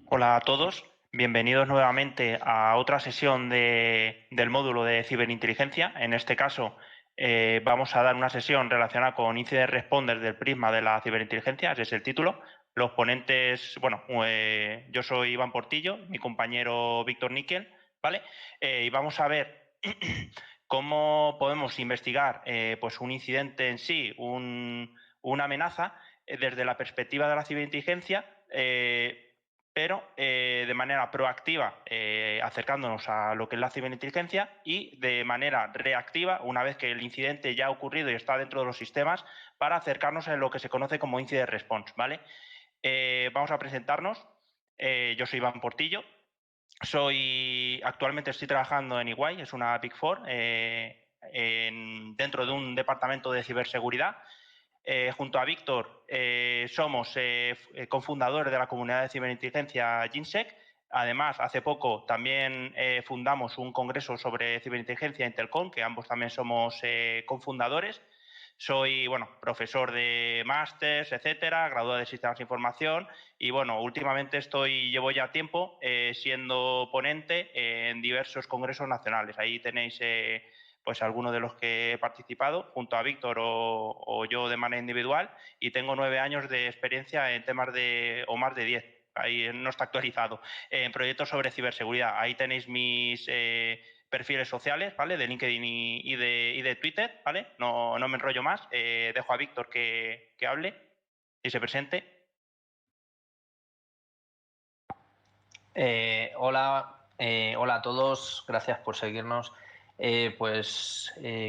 Hola a todos, bienvenidos nuevamente a otra sesión del módulo de ciberinteligencia. En este caso, vamos a dar una sesión relacionada con Incident Responder del prisma de la ciberinteligencia, ese es el título. Los ponentes, bueno, yo soy Iván Portillo, mi compañero Víctor Níquel, ¿vale? Y vamos a ver cómo podemos investigar pues un incidente en sí, una amenaza, desde la perspectiva de la ciberinteligencia, pero de manera proactiva, acercándonos a lo que es la ciberinteligencia, y de manera reactiva, una vez que el incidente ya ha ocurrido y está dentro de los sistemas, para acercarnos a lo que se conoce como incident response, ¿vale? Vamos a presentarnos. Yo soy Iván Portillo. Actualmente estoy trabajando en EY, es una Big Four, dentro de un departamento de ciberseguridad. Junto a Víctor somos cofundadores de la comunidad de ciberinteligencia GINSEC. Además, hace poco también fundamos un congreso sobre ciberinteligencia Intelcon, que ambos también somos cofundadores. Soy, bueno, profesor de másters, etcétera, graduado de sistemas de información y, bueno, últimamente llevo ya tiempo siendo ponente en diversos congresos nacionales. Ahí tenéis pues algunos de los que he participado junto a Víctor o yo de manera individual, y tengo 9 años de experiencia en temas o más de 10, ahí no está actualizado, en proyectos sobre ciberseguridad. Ahí tenéis mis perfiles sociales, ¿vale? De LinkedIn y de Twitter, ¿vale? No me enrollo más. Dejo a Víctor que hable y se presente. Hola a todos, gracias por seguirnos.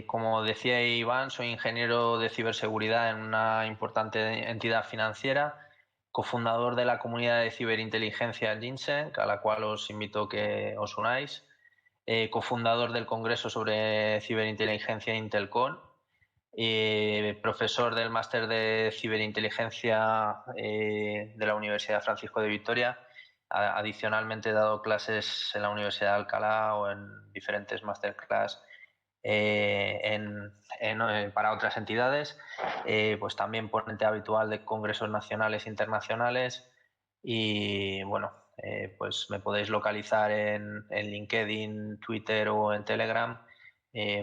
Como decía Iván, soy ingeniero de ciberseguridad en una importante entidad financiera, cofundador de la comunidad de ciberinteligencia GINSEC, a la cual os invito a que os unáis, cofundador del Congreso sobre Ciberinteligencia Intelcon, profesor del máster de ciberinteligencia de la Universidad Francisco de Vitoria. Adicionalmente he dado clases en la Universidad de Alcalá o en diferentes masterclass para otras entidades. Pues también ponente habitual de congresos nacionales e internacionales. Y bueno, pues me podéis localizar en LinkedIn, Twitter o en Telegram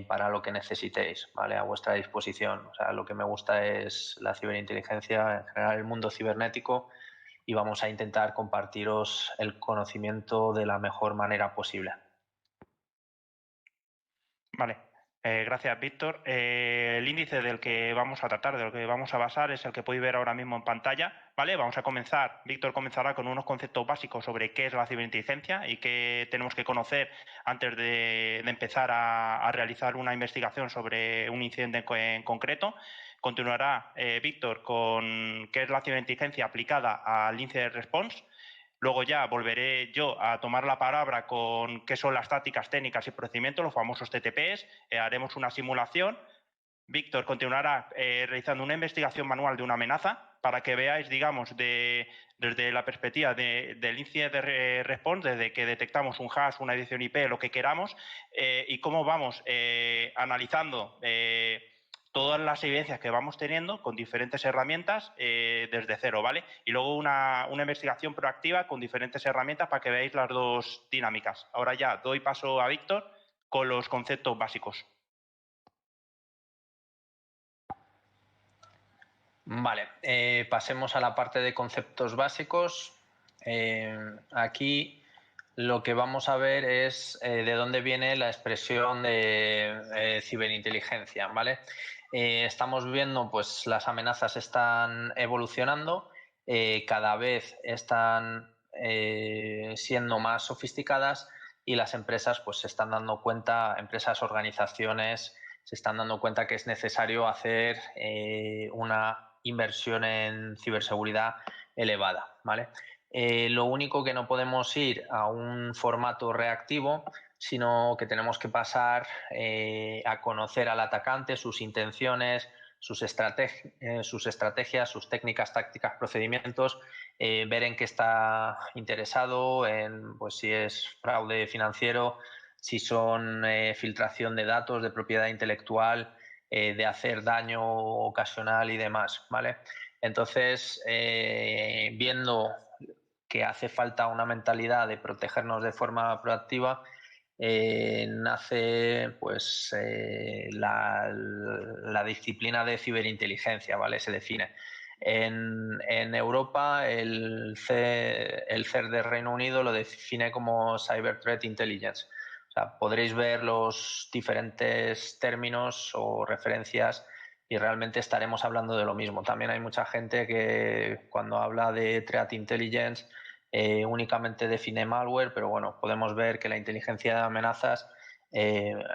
para lo que necesitéis, ¿vale? A vuestra disposición. O sea, lo que me gusta es la ciberinteligencia, en general el mundo cibernético, y vamos a intentar compartiros el conocimiento de la mejor manera posible. Vale, gracias, Víctor. El índice del que vamos a tratar, de lo que vamos a basar, es el que podéis ver ahora mismo en pantalla. ¿Vale? Vamos a comenzar. Víctor comenzará con unos conceptos básicos sobre qué es la ciberinteligencia y qué tenemos que conocer antes de empezar a realizar una investigación sobre un incidente en concreto. Continuará Víctor con qué es la ciberinteligencia aplicada al incident response. Luego ya volveré yo a tomar la palabra con qué son las tácticas, técnicas y procedimientos, los famosos TTPs. Haremos una simulación. Víctor continuará realizando una investigación manual de una amenaza para que veáis, digamos, desde la perspectiva del incident response, desde que detectamos un hash, una dirección IP, lo que queramos, y cómo vamos analizando todas las evidencias que vamos teniendo con diferentes herramientas desde cero, ¿vale? Y luego una investigación proactiva con diferentes herramientas para que veáis las dos dinámicas. Ahora ya doy paso a Víctor con los conceptos básicos. Vale, pasemos a la parte de conceptos básicos. Aquí lo que vamos a ver es de dónde viene la expresión de ciberinteligencia, ¿vale? Estamos viendo, pues las amenazas están evolucionando, cada vez están siendo más sofisticadas, y las empresas pues se están dando cuenta, organizaciones se están dando cuenta que es necesario hacer una inversión en ciberseguridad elevada, ¿vale? Lo único que no podemos ir a un formato reactivo, sino que tenemos que pasar a conocer al atacante, sus intenciones, sus estrategias, sus técnicas, tácticas, procedimientos, ver en qué está interesado, pues si es fraude financiero, si son filtración de datos, de propiedad intelectual, de hacer daño ocasional y demás, ¿vale? Entonces, viendo que hace falta una mentalidad de protegernos de forma proactiva, nace pues la disciplina de ciberinteligencia, ¿vale? Se define. En Europa el CER de Reino Unido lo define como Cyber Threat Intelligence. O sea, podréis ver los diferentes términos o referencias y realmente estaremos hablando de lo mismo. También hay mucha gente que cuando habla de Threat Intelligence únicamente define malware, pero bueno, podemos ver que la inteligencia de amenazas,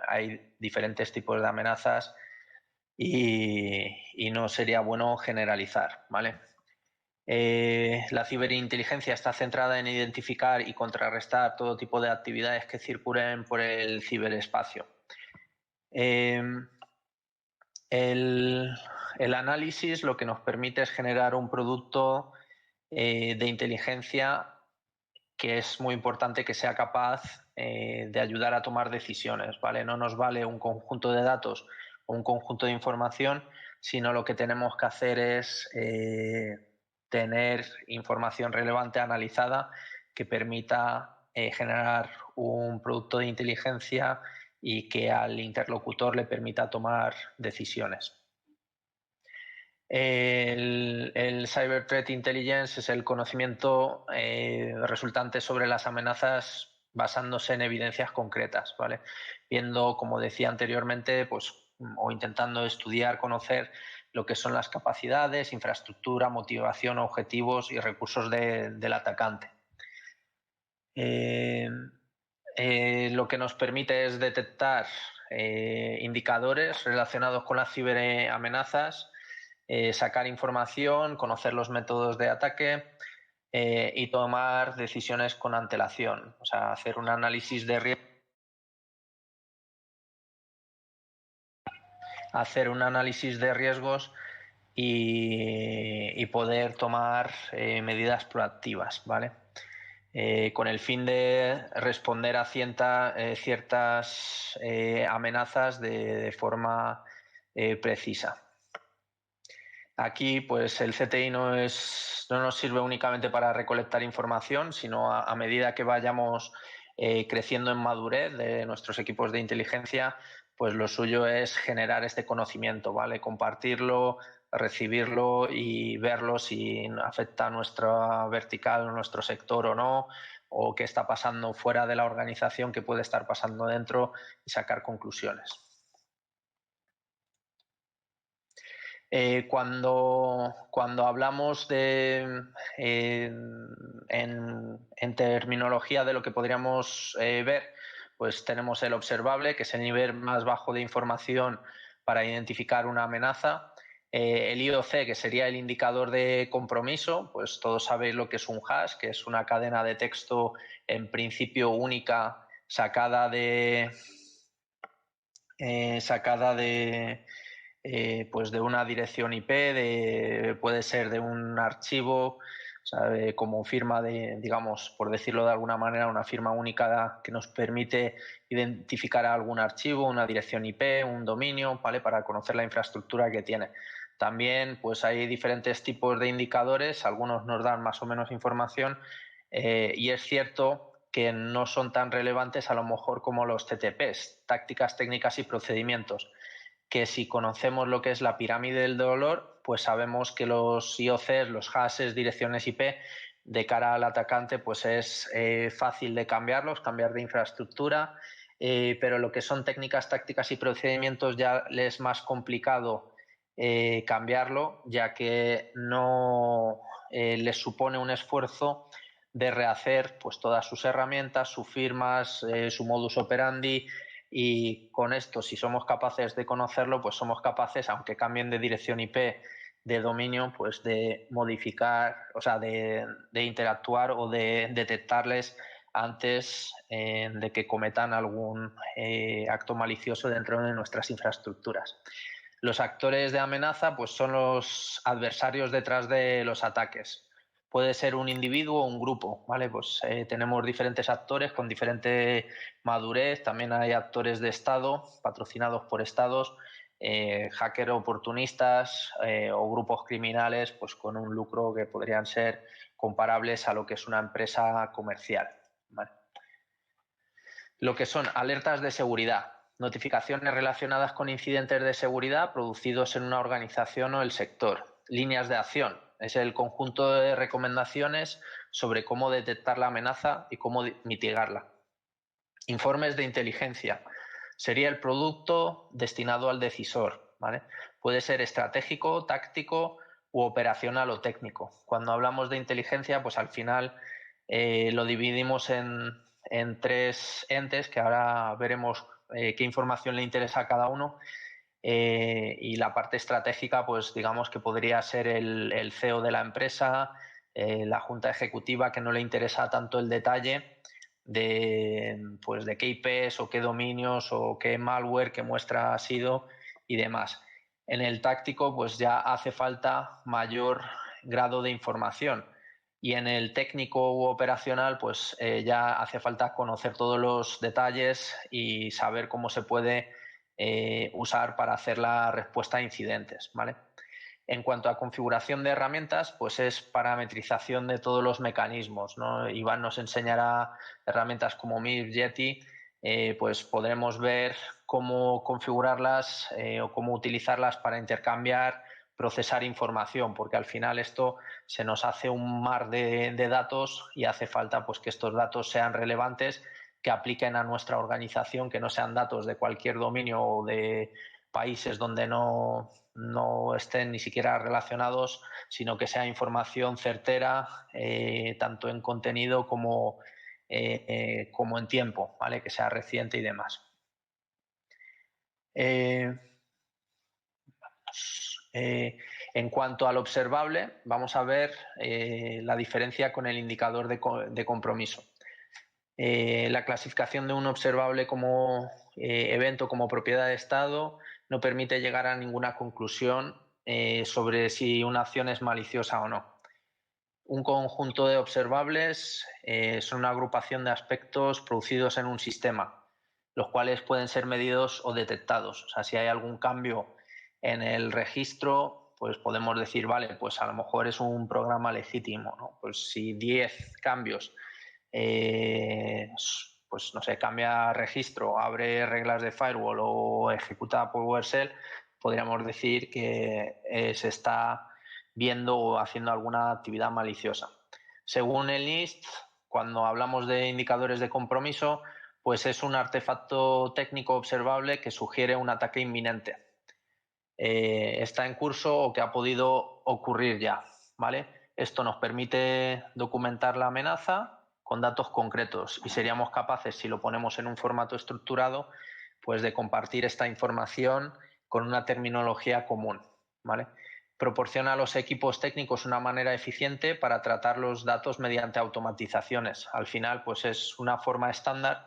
hay diferentes tipos de amenazas y no sería bueno generalizar, ¿vale? La ciberinteligencia está centrada en identificar y contrarrestar todo tipo de actividades que circulen por el ciberespacio. El análisis lo que nos permite es generar un producto de inteligencia que es muy importante que sea capaz de ayudar a tomar decisiones, ¿vale? No nos vale un conjunto de datos o un conjunto de información, sino lo que tenemos que hacer es tener información relevante analizada que permita generar un producto de inteligencia y que al interlocutor le permita tomar decisiones. El Cyber Threat Intelligence es el conocimiento resultante sobre las amenazas basándose en evidencias concretas, ¿vale? Viendo, como decía anteriormente, pues, o intentando estudiar, conocer lo que son las capacidades, infraestructura, motivación, objetivos y recursos del atacante. Lo que nos permite es detectar indicadores relacionados con las ciberamenazas, sacar información, conocer los métodos de ataque y tomar decisiones con antelación, o sea, hacer un análisis de riesgo. Hacer un análisis de riesgos y poder tomar medidas proactivas, ¿vale? Con el fin de responder a ciertas amenazas de forma precisa. Aquí, pues el CTI no nos sirve únicamente para recolectar información, sino a medida que vayamos creciendo en madurez de nuestros equipos de inteligencia, pues lo suyo es generar este conocimiento, ¿vale? Compartirlo, recibirlo y verlo si afecta a nuestra vertical, nuestro sector o no, o qué está pasando fuera de la organización, qué puede estar pasando dentro y sacar conclusiones. Cuando hablamos en terminología de lo que podríamos ver, pues tenemos el observable, que es el nivel más bajo de información para identificar una amenaza. El IOC, que sería el indicador de compromiso, pues todos sabéis lo que es un hash, que es una cadena de texto en principio única sacada de pues de una dirección IP, puede ser de un archivo, o sea, como firma digamos, por decirlo de alguna manera, una firma única que nos permite identificar algún archivo, una dirección IP, un dominio, ¿vale? Para conocer la infraestructura que tiene. También pues hay diferentes tipos de indicadores, algunos nos dan más o menos información y es cierto que no son tan relevantes a lo mejor como los TTPs, tácticas, técnicas y procedimientos, que si conocemos lo que es la pirámide del dolor, pues sabemos que los IOCs, los hashes, direcciones IP, de cara al atacante, pues es fácil de cambiarlos, cambiar de infraestructura, pero lo que son técnicas, tácticas y procedimientos ya les es más complicado cambiarlo, ya que no les supone un esfuerzo de rehacer pues todas sus herramientas, sus firmas, su modus operandi, y con esto, si somos capaces de conocerlo, pues somos capaces, aunque cambien de dirección IP, de dominio, pues de modificar, o sea, de interactuar o de detectarles antes de que cometan algún acto malicioso dentro de nuestras infraestructuras. Los actores de amenaza pues son los adversarios detrás de los ataques. Puede ser un individuo o un grupo, ¿vale? Pues tenemos diferentes actores con diferente madurez. También hay actores de Estado, patrocinados por Estados, hackers oportunistas o grupos criminales pues con un lucro que podrían ser comparables a lo que es una empresa comercial, ¿vale? Lo que son alertas de seguridad, notificaciones relacionadas con incidentes de seguridad producidos en una organización o el sector. Líneas de acción, es el conjunto de recomendaciones sobre cómo detectar la amenaza y cómo mitigarla. Informes de inteligencia, sería el producto destinado al decisor, ¿vale? Puede ser estratégico, táctico u operacional o técnico. Cuando hablamos de inteligencia, pues al final lo dividimos en 3 entes, que ahora veremos qué información le interesa a cada uno. Y la parte estratégica, pues digamos que podría ser el CEO de la empresa, la junta ejecutiva, que no le interesa tanto el detalle pues de qué IPs o qué dominios o qué malware, qué muestra ha sido y demás. En el táctico, pues ya hace falta mayor grado de información. Y en el técnico u operacional, pues ya hace falta conocer todos los detalles y saber cómo se puede usar para hacer la respuesta a incidentes, ¿vale? En cuanto a configuración de herramientas, pues es parametrización de todos los mecanismos, ¿no? Iván nos enseñará herramientas como MIR, Yeti, pues podremos ver cómo configurarlas o cómo utilizarlas para intercambiar, procesar información, porque al final esto se nos hace un mar de datos y hace falta pues que estos datos sean relevantes, que apliquen a nuestra organización, que no sean datos de cualquier dominio o de países donde no estén ni siquiera relacionados, sino que sea información certera, tanto en contenido como en tiempo, ¿vale? Que sea reciente y demás. En cuanto al observable, vamos a ver la diferencia con el indicador de compromiso. La clasificación de un observable como evento, como propiedad de Estado, no permite llegar a ninguna conclusión sobre si una acción es maliciosa o no. Un conjunto de observables son una agrupación de aspectos producidos en un sistema, los cuales pueden ser medidos o detectados. O sea, si hay algún cambio en el registro, pues podemos decir, vale, pues a lo mejor es un programa legítimo, ¿no? Pues si 10 cambios, pues no sé, cambia registro, abre reglas de firewall o ejecuta PowerShell, podríamos decir que se está viendo o haciendo alguna actividad maliciosa. Según el NIST, cuando hablamos de indicadores de compromiso, pues es un artefacto técnico observable que sugiere un ataque inminente. Está en curso o que ha podido ocurrir ya, ¿vale? Esto nos permite documentar la amenaza con datos concretos y seríamos capaces, si lo ponemos en un formato estructurado, pues de compartir esta información con una terminología común, ¿vale? Proporciona a los equipos técnicos una manera eficiente para tratar los datos mediante automatizaciones. Al final, pues es una forma estándar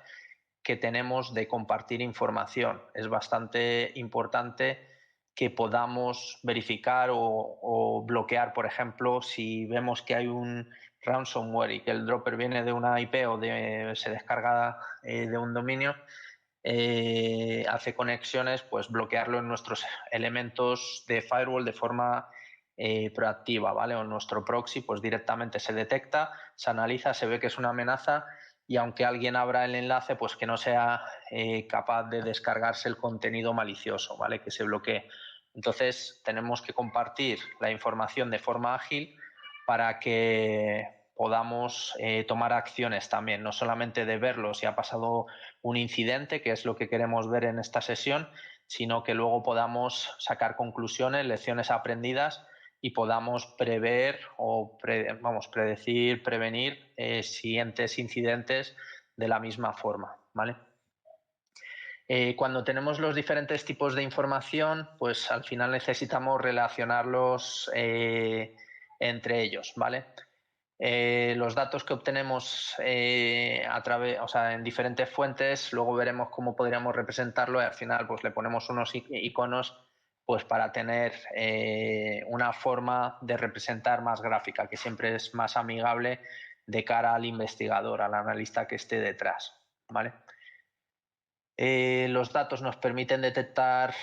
que tenemos de compartir información. Es bastante importante que podamos verificar o bloquear, por ejemplo, si vemos que hay un ransomware y que el dropper viene de una IP o se descarga de un dominio, hace conexiones, pues bloquearlo en nuestros elementos de firewall de forma proactiva, ¿vale? O en nuestro proxy, pues directamente se detecta, se analiza, se ve que es una amenaza y aunque alguien abra el enlace, pues que no sea capaz de descargarse el contenido malicioso, ¿vale? Que se bloquee. Entonces tenemos que compartir la información de forma ágil para que podamos tomar acciones también, no solamente de verlo si ha pasado un incidente, que es lo que queremos ver en esta sesión, sino que luego podamos sacar conclusiones, lecciones aprendidas y podamos prever o predecir, prevenir siguientes incidentes de la misma forma, ¿vale? Cuando tenemos los diferentes tipos de información, pues al final necesitamos relacionarlos entre ellos, ¿vale? Los datos que obtenemos en diferentes fuentes, luego veremos cómo podríamos representarlo y al final pues le ponemos unos iconos pues para tener una forma de representar más gráfica, que siempre es más amigable de cara al investigador, al analista que esté detrás, ¿vale? Los datos nos permiten detectar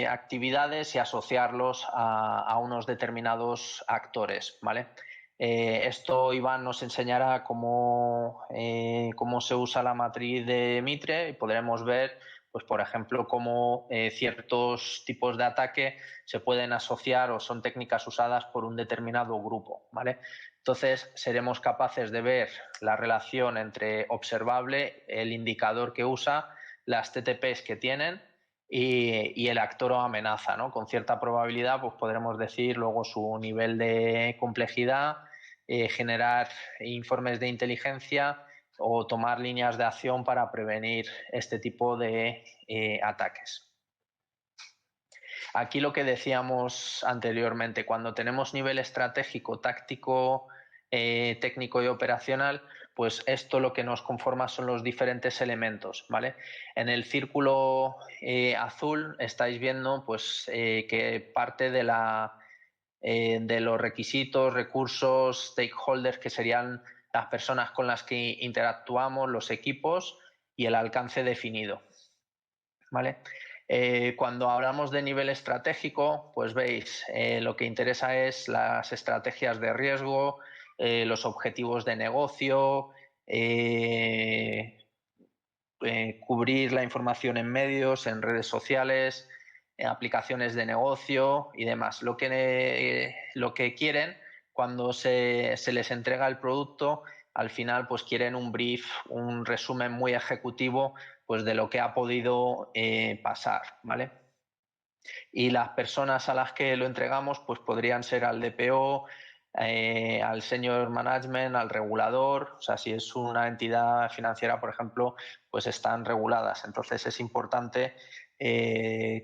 actividades y asociarlos a unos determinados actores, ¿vale? Esto Iván nos enseñará cómo se usa la matriz de Mitre y podremos ver, pues, por ejemplo, cómo ciertos tipos de ataque se pueden asociar o son técnicas usadas por un determinado grupo, ¿vale? Entonces seremos capaces de ver la relación entre observable, el indicador que usa, las TTPs que tienen y el actor o amenaza, ¿no? Con cierta probabilidad pues podremos decir luego su nivel de complejidad, generar informes de inteligencia o tomar líneas de acción para prevenir este tipo de ataques. Aquí lo que decíamos anteriormente, cuando tenemos nivel estratégico, táctico, técnico y operacional, pues esto lo que nos conforma son los diferentes elementos, ¿vale? En el círculo azul estáis viendo pues, que parte de los requisitos, recursos, stakeholders, que serían las personas con las que interactuamos, los equipos y el alcance definido, ¿vale? Cuando hablamos de nivel estratégico, pues veis, lo que interesa es las estrategias de riesgo, los objetivos de negocio, cubrir la información en medios, en redes sociales, en aplicaciones de negocio y demás. Lo que quieren cuando se les entrega el producto, al final pues quieren un brief, un resumen muy ejecutivo pues de lo que ha podido pasar, ¿vale? Y las personas a las que lo entregamos pues podrían ser al DPO, al senior management, al regulador. O sea, si es una entidad financiera, por ejemplo, pues están reguladas. Entonces es importante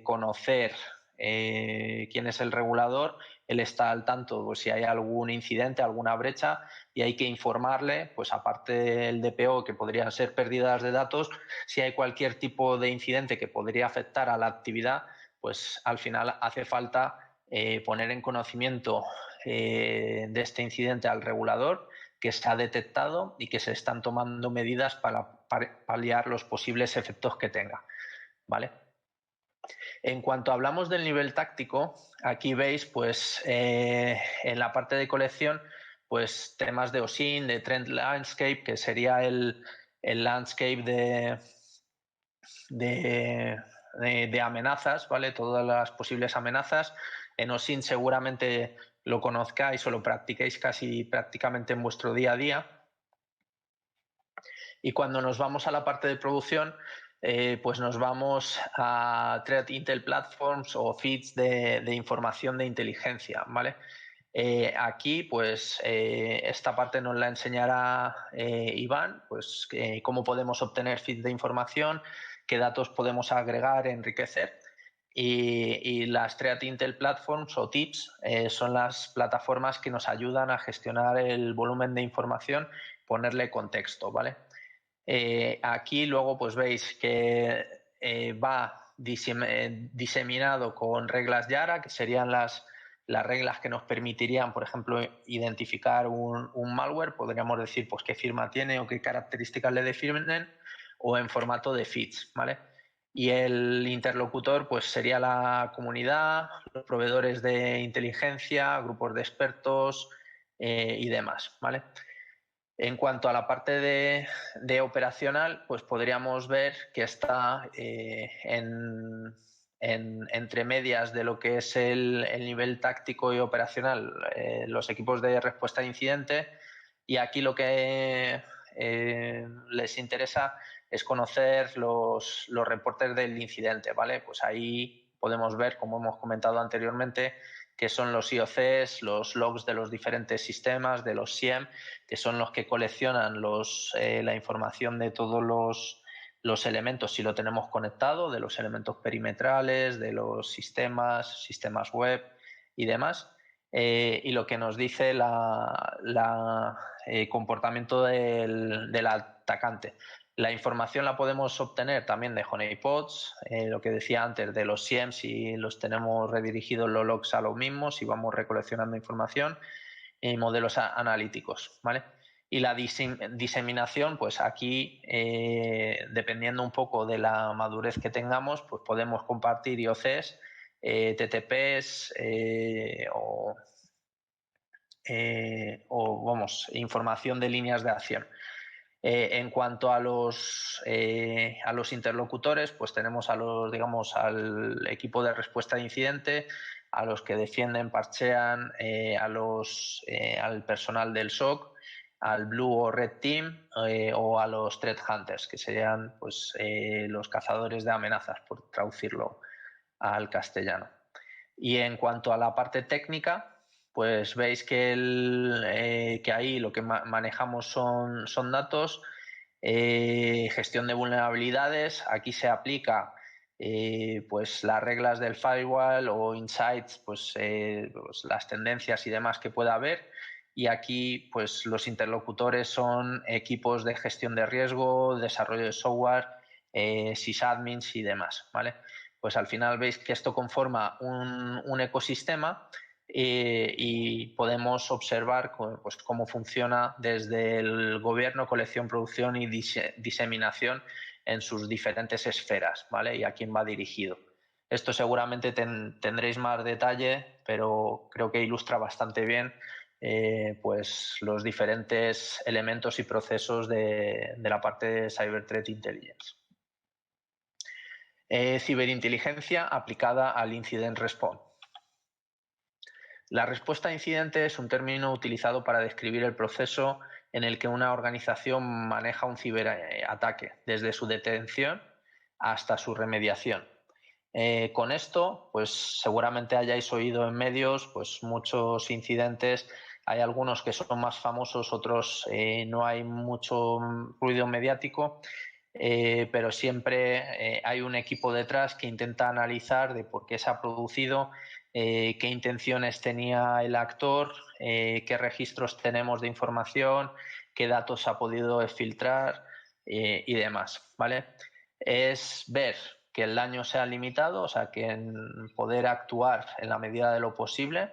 conocer quién es el regulador. Él está al tanto pues, si hay algún incidente, alguna brecha, y hay que informarle, pues aparte del DPO, que podrían ser pérdidas de datos, si hay cualquier tipo de incidente que podría afectar a la actividad, pues al final hace falta poner en conocimiento de este incidente al regulador, que se ha detectado y que se están tomando medidas para paliar los posibles efectos que tenga, ¿vale? En cuanto hablamos del nivel táctico, aquí veis pues en la parte de colección pues temas de OSINT, de Trend Landscape, que sería el landscape de amenazas, ¿vale? Todas las posibles amenazas. En OSINT seguramente lo conozcáis o lo practiquéis casi prácticamente en vuestro día a día. Y cuando nos vamos a la parte de producción, pues nos vamos a Threat Intel Platforms o feeds de información de inteligencia, ¿vale? Aquí, pues, esta parte nos la enseñará Iván, pues, cómo podemos obtener feeds de información, qué datos podemos agregar, enriquecer. Y las Threat Intel Platforms o TIPS son las plataformas que nos ayudan a gestionar el volumen de información, ponerle contexto, ¿vale? Aquí luego pues veis que va diseminado con reglas Yara, que serían las reglas que nos permitirían, por ejemplo, identificar un malware. Podríamos decir pues qué firma tiene o qué características le definen, o en formato de feeds, ¿vale? Y el interlocutor pues sería la comunidad, los proveedores de inteligencia, grupos de expertos y demás, ¿vale? En cuanto a la parte de operacional, pues podríamos ver que está entre medias de lo que es el nivel táctico y operacional, los equipos de respuesta a incidente, y aquí lo que les interesa es conocer los reportes del incidente, ¿vale? Pues ahí podemos ver, como hemos comentado anteriormente, que son los IOCs, los logs de los diferentes sistemas, de los SIEM, que son los que coleccionan la información de todos los elementos si lo tenemos conectado, de los elementos perimetrales, de los sistemas web y demás. Y lo que nos dice el comportamiento del atacante. La información la podemos obtener también de honeypots, lo que decía antes de los SIEM, si los tenemos redirigidos los logs a los mismos, si vamos recoleccionando información, y modelos analíticos, ¿vale? Y la diseminación, pues aquí, dependiendo un poco de la madurez que tengamos, pues podemos compartir IOCs, TTPs o vamos, información de líneas de acción. En cuanto a los interlocutores, pues tenemos al equipo de respuesta de incidente, a los que defienden, parchean, al personal del SOC, al Blue o Red Team o a los Threat Hunters, que serían pues, los cazadores de amenazas, por traducirlo al castellano. Y en cuanto a la parte técnica, pues veis que ahí lo que manejamos son datos, gestión de vulnerabilidades. Aquí se aplica pues las reglas del firewall o insights, pues las tendencias y demás que pueda haber. Y aquí pues los interlocutores son equipos de gestión de riesgo, desarrollo de software, sysadmins y demás, ¿vale? Pues al final veis que esto conforma un ecosistema y podemos observar pues, cómo funciona desde el gobierno, colección, producción y diseminación en sus diferentes esferas, ¿vale? Y a quién va dirigido. Esto seguramente tendréis más detalle, pero creo que ilustra bastante bien pues los diferentes elementos y procesos de la parte de Cyber Threat Intelligence. Ciberinteligencia aplicada al Incident Response. La respuesta a incidente es un término utilizado para describir el proceso en el que una organización maneja un ciberataque, desde su detención hasta su remediación. Con esto, pues seguramente hayáis oído en medios pues, muchos incidentes. Hay algunos que son más famosos, otros no hay mucho ruido mediático. Pero siempre hay un equipo detrás que intenta analizar de por qué se ha producido, qué intenciones tenía el actor, qué registros tenemos de información, qué datos ha podido filtrar y demás, ¿vale? Es ver que el daño sea limitado, o sea, que poder actuar en la medida de lo posible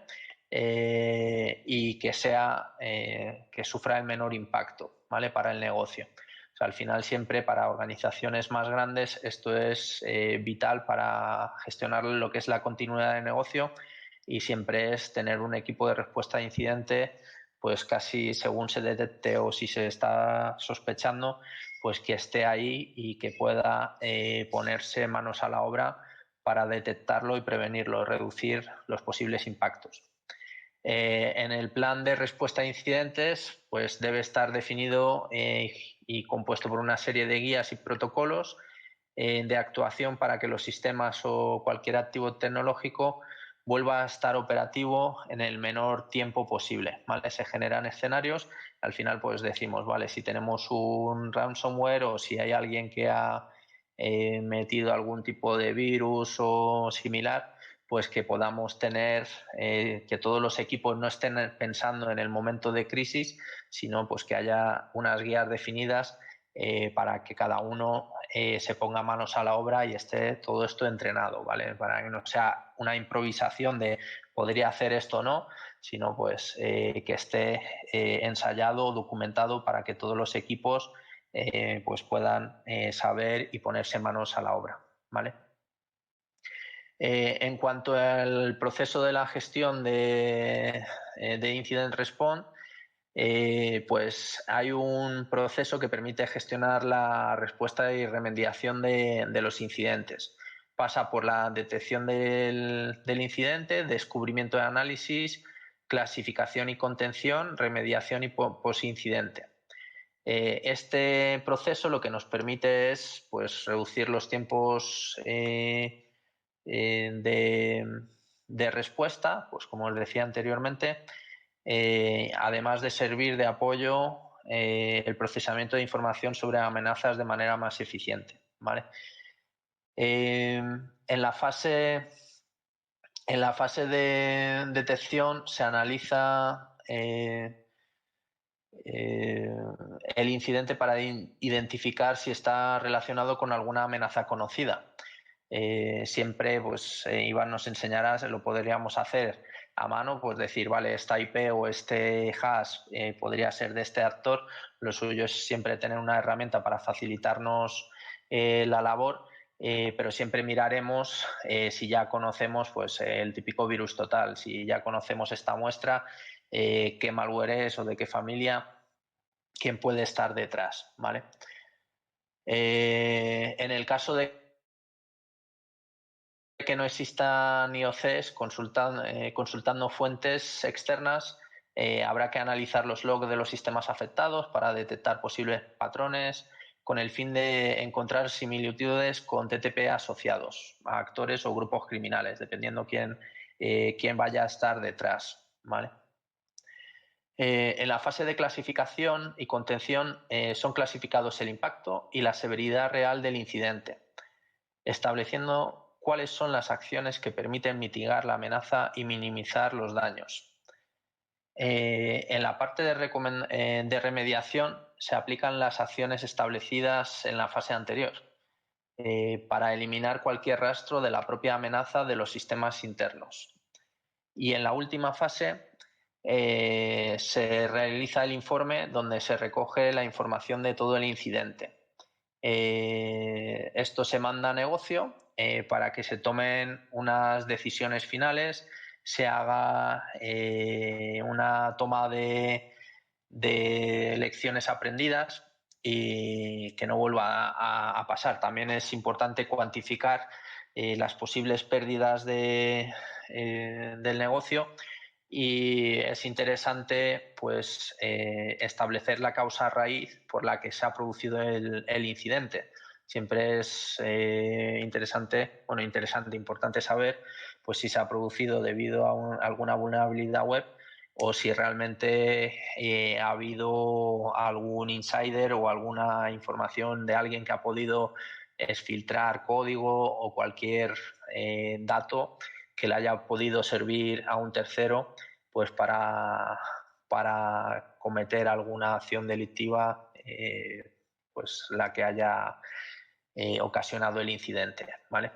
y que que sufra el menor impacto, ¿vale? Para el negocio. O sea, al final siempre para organizaciones más grandes esto es vital para gestionar lo que es la continuidad de negocio y siempre es tener un equipo de respuesta de incidente pues casi según se detecte o si se está sospechando, pues que esté ahí y que pueda ponerse manos a la obra para detectarlo y prevenirlo, reducir los posibles impactos. En el plan de respuesta a incidentes, pues debe estar definido y compuesto por una serie de guías y protocolos de actuación para que los sistemas o cualquier activo tecnológico vuelva a estar operativo en el menor tiempo posible, ¿vale? Se generan escenarios, al final pues decimos, vale, si tenemos un ransomware o si hay alguien que ha metido algún tipo de virus o similar, pues que podamos tener, que todos los equipos no estén pensando en el momento de crisis, sino pues que haya unas guías definidas para que cada uno se ponga manos a la obra y esté todo esto entrenado, ¿vale? Para que no sea una improvisación de podría hacer esto o no, sino pues que esté ensayado, documentado para que todos los equipos pues puedan saber y ponerse manos a la obra, ¿vale? En cuanto al proceso de la gestión de Incident Response, pues hay un proceso que permite gestionar la respuesta y remediación de los incidentes. Pasa por la detección del incidente, descubrimiento de análisis, clasificación y contención, remediación y posincidente. Este proceso lo que nos permite es pues, reducir los tiempos de respuesta, pues como os decía anteriormente, además de servir de apoyo el procesamiento de información sobre amenazas de manera más eficiente, ¿vale? En la fase de detección se analiza el incidente para identificar si está relacionado con alguna amenaza conocida. Siempre, pues Iván nos enseñará, lo podríamos hacer a mano, pues decir, vale, esta IP o este hash podría ser de este actor. Lo suyo es siempre tener una herramienta para facilitarnos la labor, pero siempre miraremos si ya conocemos pues, el típico virus total, si ya conocemos esta muestra, qué malware es o de qué familia, quién puede estar detrás, ¿vale? En el caso de que no existan IOCs, consultando fuentes externas, habrá que analizar los logs de los sistemas afectados para detectar posibles patrones con el fin de encontrar similitudes con TTP asociados a actores o grupos criminales, dependiendo quién vaya a estar detrás, ¿vale? En la fase de clasificación y contención son clasificados el impacto y la severidad real del incidente, estableciendo cuáles son las acciones que permiten mitigar la amenaza y minimizar los daños. En la parte de remediación se aplican las acciones establecidas en la fase anterior para eliminar cualquier rastro de la propia amenaza de los sistemas internos. Y en la última fase se realiza el informe donde se recoge la información de todo el incidente. Esto se manda a negocio para que se tomen unas decisiones finales, se haga una toma de lecciones aprendidas y que no vuelva a pasar. También es importante cuantificar las posibles pérdidas del negocio y es interesante pues, establecer la causa raíz por la que se ha producido el incidente. Siempre es importante saber pues, si se ha producido debido a alguna vulnerabilidad web o si realmente ha habido algún insider o alguna información de alguien que ha podido exfiltrar código o cualquier dato que le haya podido servir a un tercero pues para cometer alguna acción delictiva pues la que haya ocasionado el incidente, ¿vale?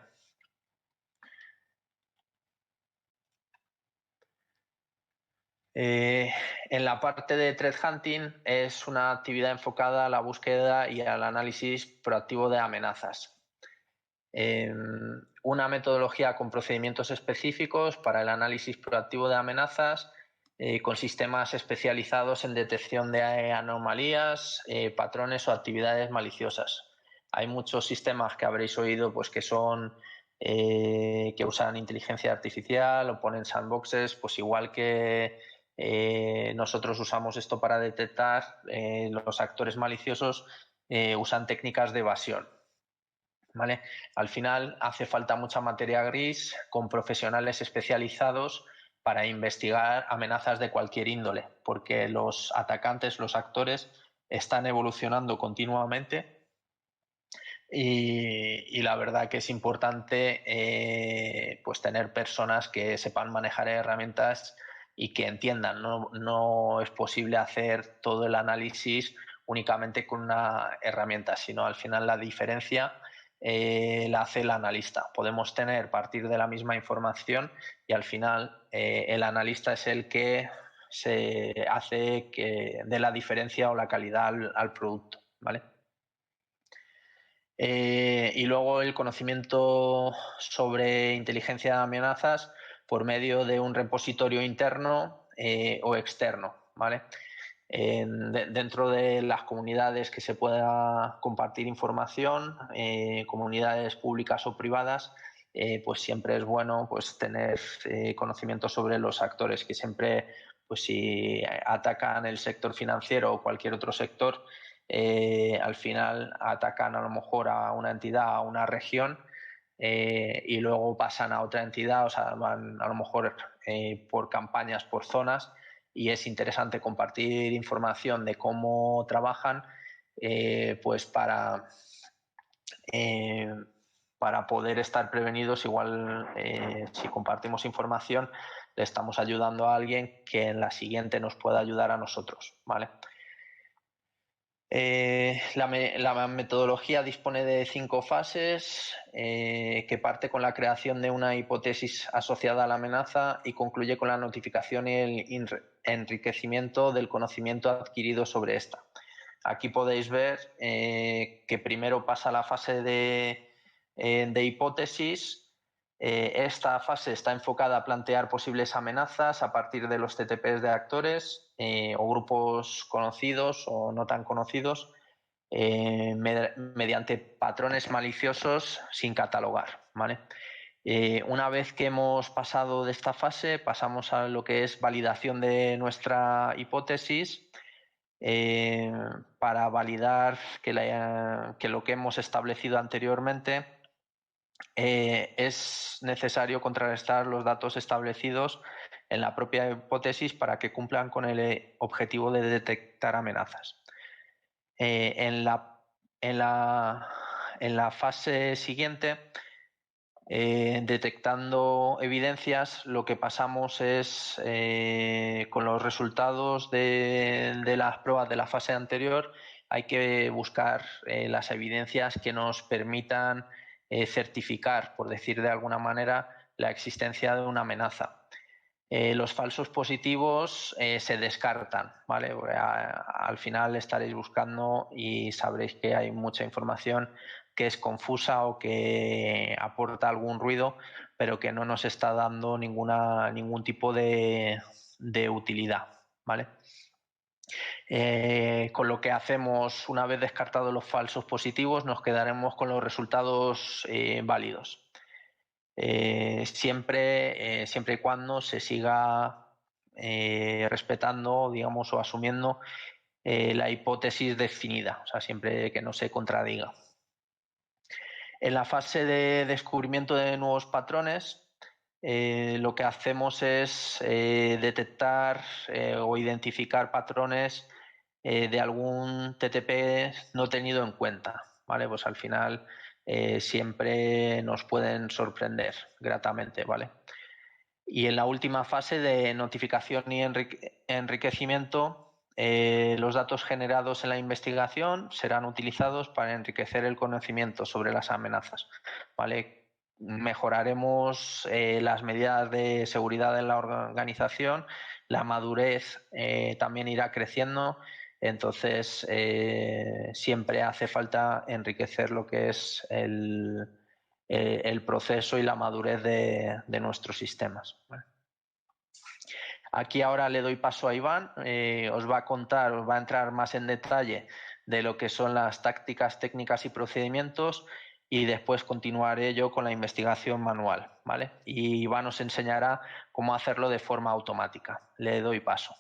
En la parte de threat hunting es una actividad enfocada a la búsqueda y al análisis proactivo de amenazas. Una metodología con procedimientos específicos para el análisis proactivo de amenazas con sistemas especializados en detección de anomalías, patrones o actividades maliciosas. Hay muchos sistemas que habréis oído pues, que son que usan inteligencia artificial o ponen sandboxes, pues igual que nosotros usamos esto para detectar, los actores maliciosos usan técnicas de evasión. ¿Vale? Al final hace falta mucha materia gris con profesionales especializados para investigar amenazas de cualquier índole, porque los atacantes, los actores, están evolucionando continuamente y la verdad que es importante pues tener personas que sepan manejar herramientas y que entiendan. No es posible hacer todo el análisis únicamente con una herramienta, sino al final la diferencia la hace el analista. Podemos partir de la misma información y al final el analista es el que se hace que dé la diferencia o la calidad al producto, ¿vale? Y luego el conocimiento sobre inteligencia de amenazas por medio de un repositorio interno o externo, ¿vale? Dentro de las comunidades que se pueda compartir información, comunidades públicas o privadas, pues siempre es bueno pues, tener conocimiento sobre los actores que siempre, pues si atacan el sector financiero o cualquier otro sector, al final atacan a lo mejor a una entidad, a una región y luego pasan a otra entidad, o sea, van a lo mejor por campañas, por zonas y es interesante compartir información de cómo trabajan pues para poder estar prevenidos. Igual si compartimos información le estamos ayudando a alguien que en la siguiente nos pueda ayudar a nosotros, ¿vale? La metodología dispone de 5 fases, que parte con la creación de una hipótesis asociada a la amenaza y concluye con la notificación y el enriquecimiento del conocimiento adquirido sobre esta. Aquí podéis ver que primero pasa la fase de hipótesis. Esta fase está enfocada a plantear posibles amenazas a partir de los TTPs de actores o grupos conocidos o no tan conocidos mediante patrones maliciosos sin catalogar, ¿vale? Una vez que hemos pasado de esta fase, pasamos a lo que es validación de nuestra hipótesis para validar que lo que hemos establecido anteriormente es necesario contrarrestar los datos establecidos en la propia hipótesis para que cumplan con el objetivo de detectar amenazas. En la fase siguiente, detectando evidencias, lo que pasamos es, con los resultados de las pruebas de la fase anterior, hay que buscar las evidencias que nos permitan certificar, por decir de alguna manera, la existencia de una amenaza. Los falsos positivos se descartan, ¿vale? Al final estaréis buscando y sabréis que hay mucha información que es confusa o que aporta algún ruido, pero que no nos está dando ningún tipo de utilidad, ¿vale? Con lo que hacemos, una vez descartados los falsos positivos, nos quedaremos con los resultados válidos. Siempre y cuando se siga respetando, digamos, o asumiendo la hipótesis definida, o sea, siempre que no se contradiga. En la fase de descubrimiento de nuevos patrones, lo que hacemos es detectar o identificar patrones de algún TTP no tenido en cuenta, ¿vale? Pues al final siempre nos pueden sorprender gratamente, ¿vale? Y en la última fase de notificación y enriquecimiento, los datos generados en la investigación serán utilizados para enriquecer el conocimiento sobre las amenazas, ¿vale? Mejoraremos las medidas de seguridad en la organización, la madurez también irá creciendo, entonces siempre hace falta enriquecer lo que es el proceso y la madurez de nuestros sistemas. Aquí ahora le doy paso a Iván, os va a contar, os va a entrar más en detalle de lo que son las tácticas, técnicas y procedimientos, y después continuaré yo con la investigación manual, ¿vale? Y Iván os enseñará cómo hacerlo de forma automática. Le doy paso.